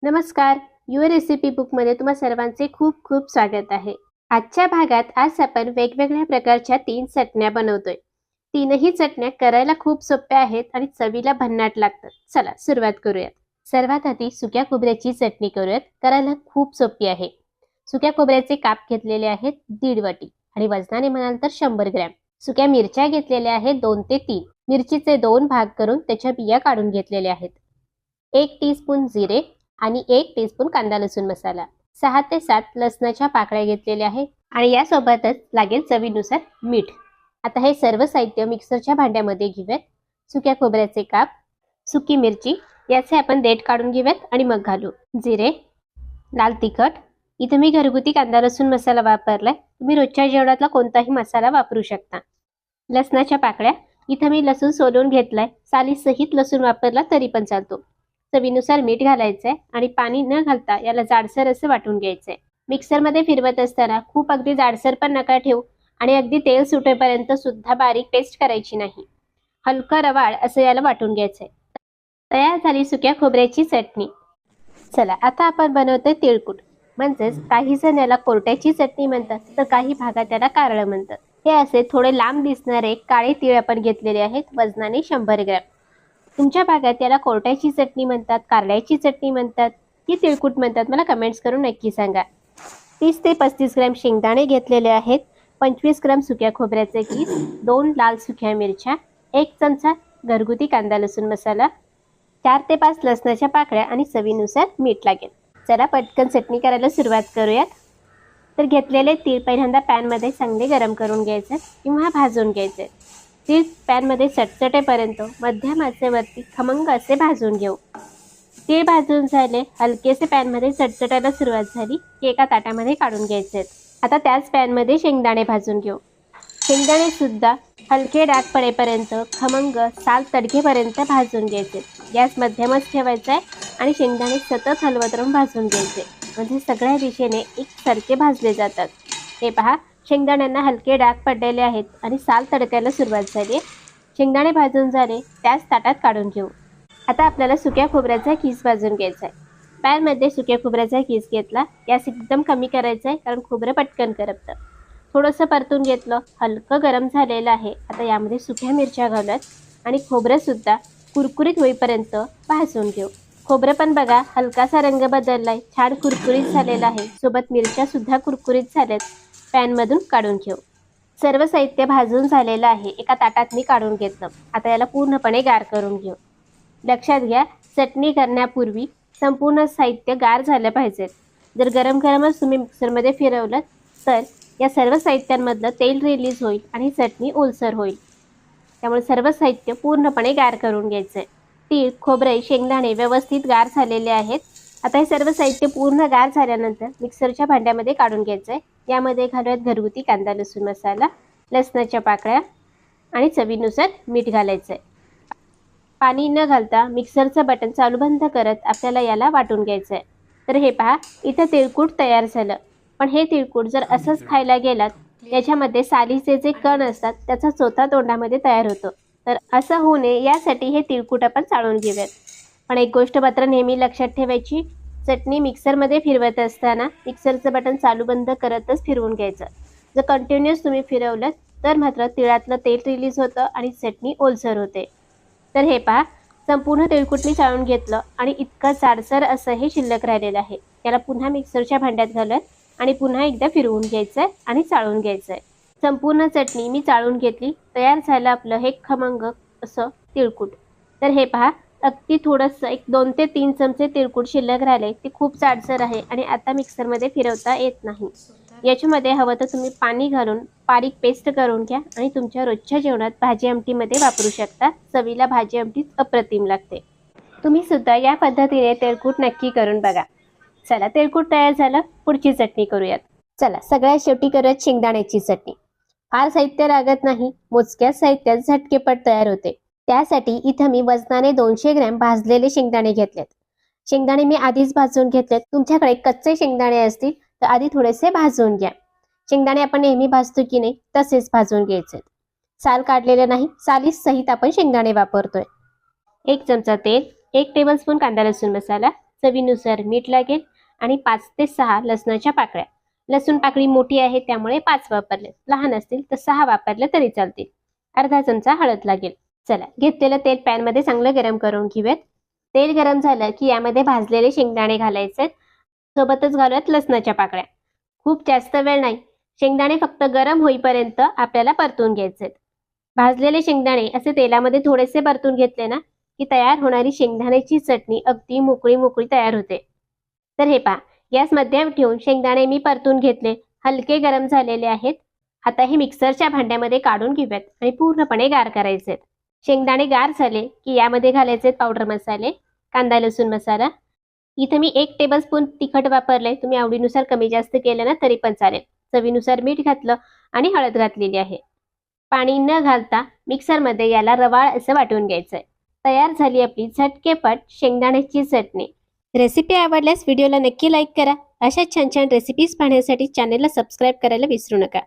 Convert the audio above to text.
नमस्कार. Your recipe बुकमध्ये तुम्हा सर्वांचे खूप खूप स्वागत आहे. आजच्या भागात आज आपण वेगवेगळ्या प्रकारच्या 3 चटण्या बनवतोय. तीनही चटण्या करायला खूप सोप्या आहेत आणि चवीला भन्नाट लागतात. चला सुरुवात करूयात. सर्वात आधी सुक्या खोबऱ्याची चटणी करूयात. करायला खूप सोपी आहे. सुक्या खोबऱ्याचे काप घेतलेले आहेत 1.5 वाटी आणि वजनाने म्हणाल तर 100 ग्रॅम. सुक्या मिरच्या घेतलेल्या आहेत 2 ते 3. मिरचीचे 2 भाग करून त्याच्या बिया काढून घेतलेल्या आहेत. 1 टीस्पून जिरे आणि 1 टीस्पून कांदा लसूण मसाला, 6 ते 7 लसणाच्या पाकळ्या घेतलेल्या आहेत आणि यासोबतच लागेल चवीनुसार मीठ. आता हे सर्व साहित्य मिक्सरच्या भांड्यामध्ये घेऊयात. सुक्या खोबऱ्याचे काप, सुकी मिरची याचे आपण देठ काढून घेऊयात आणि मग घालू. जिरे, लाल तिखट, इथे मी घरगुती कांदा लसूण मसाला वापरलाय. तुम्ही रोजच्या जेवणातला कोणताही मसाला वापरू शकता. लसणाच्या पाकळ्या, इथे मी लसूण सोलून घेतलाय. साली सहित लसूण वापरला तरी पण चालतो. चवीनुसार मीठ घालायचंय आणि पाणी न घालता याला जाडसर असं वाटून घ्यायचंय. मिक्सरमध्ये फिरवत असताना खूप अगदी जाडसर पण नका ठेवू आणि अगदी तेल सुटेपर्यंत सुद्धा बारीक पेस्ट करायची नाही. हलकं रवाळ असं याला वाटून घ्यायचंय. तयार झाली सुक्या खोबऱ्याची चटणी. चला आता आपण बनवतोय तिळकुट. म्हणजेच काही जण याला कोरट्याची चटणी म्हणतात तर काही भागात त्याला कारळं म्हणतात. हे असे थोडे लांब दिसणारे काळे तीळ आपण घेतलेले आहेत वजनाने 100 ग्रॅम. तुमच्या भागात याला कोरट्याची चटणी म्हणतात, कारल्याची चटणी म्हणतात की तिळकुट म्हणतात, मला कमेंट्स करून नक्की सांगा. 30 ते 35 ग्रॅम शेंगदाणे घेतलेले आहेत. 25 ग्रॅम सुक्या खोबऱ्याचे कीस, 2 लाल सुक्या मिरच्या, 1 चमचा घरगुती कांदा लसूण मसाला, 4 ते 5 लसणाच्या पाकळ्या आणि चवीनुसार मीठ लागेल. चला पटकन चटणी करायला सुरुवात करूयात. तर घेतलेले तीळ पहिल्यांदा पॅनमध्ये चांगले गरम करून घ्यायचे किंवा भाजून घ्यायचे. तीळ पॅनमध्ये चटचटेपर्यंत मध्यम आचेवरती खमंग असे भाजून घेऊ. तीळ भाजून झाले, हलकेसे पॅनमध्ये चटचटायला सुरुवात झाली की एका ताटामध्ये काढून घ्यायचे. आता त्याच पॅनमध्ये शेंगदाणे भाजून घेऊ. शेंगदाणे सुद्धा हलके डाग पडेपर्यंत खमंग साल तडकेपर्यंत भाजून घ्यायचे. गॅस मध्यमच ठेवायचा आहे आणि शेंगदाणे सतत हलवत राहून भाजून घ्यायचे, म्हणजे सगळ्या दिशेने एकसारखे भाजले जातात. हे पहा, शेंगदाण्यांना हलके डाग पडलेले आहेत आणि साल तडकायला सुरुवात झाली. शेंगदाणे भाजून झाले, त्याच ताटात काढून घेऊ. आता आपल्याला सुक्या खोबऱ्याचा कीस भाजून घ्यायचा आहे. पॅनमध्ये सुक्या खोबऱ्याचा कीस घेतला. गॅस एकदम कमी करायचा आहे कारण खोबरं पटकन करपतं. थोडंसं परतून घेतलं, हलकं गरम झालेलं आहे. आता यामध्ये सुक्या मिरच्या घालत आणि खोबरंसुद्धा कुरकुरीत होईपर्यंत भाजून घेऊ. खोबरं पण बघा हलकासा रंग बदललाय, छान कुरकुरीत झालेला आहे. सोबत मिरच्यासुद्धा कुरकुरीत झाल्यात. पॅनमधून काढून घेऊ. सर्व साहित्य भाजून झालेलं आहे. एका ताटात मी काढून घेतलं. आता याला पूर्णपणे गार करून घेऊ. लक्षात घ्या, चटणी करण्यापूर्वी संपूर्ण साहित्य गार झालं पाहिजे. जर गरम गरमच तुम्ही मिक्सरमध्ये फिरवलं तर या सर्व साहित्यांमधलं तेल रिलीज होईल आणि चटणी ओलसर होईल. त्यामुळे सर्व साहित्य पूर्णपणे गार करून घ्यायचं. तीळ, खोबरे, शेंगदाणे व्यवस्थित गार झालेले आहेत. आता हे सर्व साहित्य पूर्ण गार झाल्यानंतर मिक्सरच्या भांड्यामध्ये काढून घ्यायचं आहे. यामध्ये घालूयात घरगुती कांदा लसूण मसाला, लसणाच्या पाकळ्या आणि चवीनुसार मीठ घालायचं आहे. पाणी न घालता मिक्सरचं बटन चालू बंद करत आपल्याला याला वाटून घ्यायचं आहे. तर हे पहा, इथं तिळकूट तयार झालं. पण हे तिळकूट जर असंच खायला गेलात, याच्यामध्ये सालीचे जे कण असतात त्याचा चोथा तोंडामध्ये तयार होतो. तर असं होऊ नये यासाठी हे तिळकूट आपण चाळून घेऊयात. पण एक गोष्ट मात्र नेहमी लक्षात ठेवायची, चटणी मिक्सरमध्ये फिरवत असताना मिक्सरचं बटन चालू बंद करतच फिरवून घ्यायचं. जर कंटिन्युअस तुम्ही फिरवलं तर मात्र तिळातलं तेल रिलीज होतं आणि चटणी ओलसर होते. तर हे पहा, संपूर्ण तिळकूट मी चाळून घेतलं आणि इतकं जाडसर असं हे शिल्लक राहिलेलं आहे. त्याला पुन्हा मिक्सरच्या भांड्यात घालत आणि पुन्हा एकदा फिरवून घ्यायचं आहे आणि चाळून घ्यायचं आहे. संपूर्ण चटणी मी चाळून घेतली. तयार झालं आपलं हे खमंग असं तिळकूट. तर हे पहा, अगदी थोडंसं 2 ते 3 चमचे तिळकूट शिल्लक राहिले. ते खूप जाडसर आहे आणि आता मिक्सरमध्ये फिरवता येत नाही. याच्यामध्ये हवं तर तुम्ही पाणी घालून बारीक पेस्ट करून घ्या आणि तुमच्या रोजच्या जेवणात भाजी आमटीमध्ये वापरू शकता. चवीला भाजी आमटी अप्रतिम लागते. तुम्ही सुद्धा या पद्धतीने तिळकूट नक्की करून बघा. चला, तिळकूट तयार झालं, पुढची चटणी करूयात. चला, सगळ्यात शेवटी करूयात शेंगदाण्याची चटणी. फार साहित्य लागत नाही, मोजक्याच साहित्यात झटकेपट तयार होते. त्यासाठी इथं मी वजनाने 200 ग्रॅम भाजलेले शेंगदाणे घेतलेत. शेंगदाणे मी आधीच भाजून घेतलेत. तुमच्याकडे कच्चे शेंगदाणे असतील तर आधी थोडेसे भाजून घ्या. शेंगदाणे आपण नेहमी भाजतो की नाही तसेच भाजून घ्यायचे. साल काढलेले नाही, साली सहित आपण शेंगदाणे वापरतोय. 1 चमचा तेल, 1 टेबलस्पून कांदा लसूण मसाला, चवीनुसार मीठ लागेल आणि 5 ते 6 लसणाच्या पाकळ्या. लसूण पाकळी मोठी आहे त्यामुळे 5 वापरले, लहान असतील तर 6 वापरले तरी चालतील. अर्धा चमचा हळद लागेल. चला, घेतलेलं तेल पॅन मध्ये चांगलं गरम करून घेऊयात. तेल गरम झालं की यामध्ये भाजलेले शेंगदाणे घालायचे, सोबतच घालूयात लसणाच्या पाकळ्या. खूप जास्त वेळ नाही, शेंगदाणे फक्त गरम होईपर्यंत आपल्याला परतून घ्यायचे. भाजलेले शेंगदाणे असे तेलामध्ये थोडेसे परतून घेतले ना की तयार होणारी शेंगदाण्याची चटणी अगदी मोकळी मोकळी तयार होते. तर हे पहा, गॅस मध्यम ठेवून शेंगदाणे मी परतून घेतले, हलके गरम झालेले आहेत. आता हे मिक्सरच्या भांड्यामध्ये काढून घेऊयात आणि पूर्णपणे गार करायचे. शेंगदाणे गार झाले की यामध्ये घालायचे पावडर मसाले, कांदा लसूण मसाला. इथे मी 1 टेबलस्पून तिखट वापरले, तुम्ही आवडीनुसार कमी जास्त केलं ना तरी पण चालेल. चवीनुसार मीठ घातलं आणि हळद घातलेली आहे. पाणी न घालता मिक्सरमध्ये याला रवाळ असं वाटून घ्यायचंय. तयार झाली आपली झटकेपट शेंगदाण्याची चटणी. रेसिपी आवडल्यास व्हिडिओला नक्की लाईक करा. अशा छान छान रेसिपीज पाहण्यासाठी चॅनलला सबस्क्राईब करायला विसरू नका.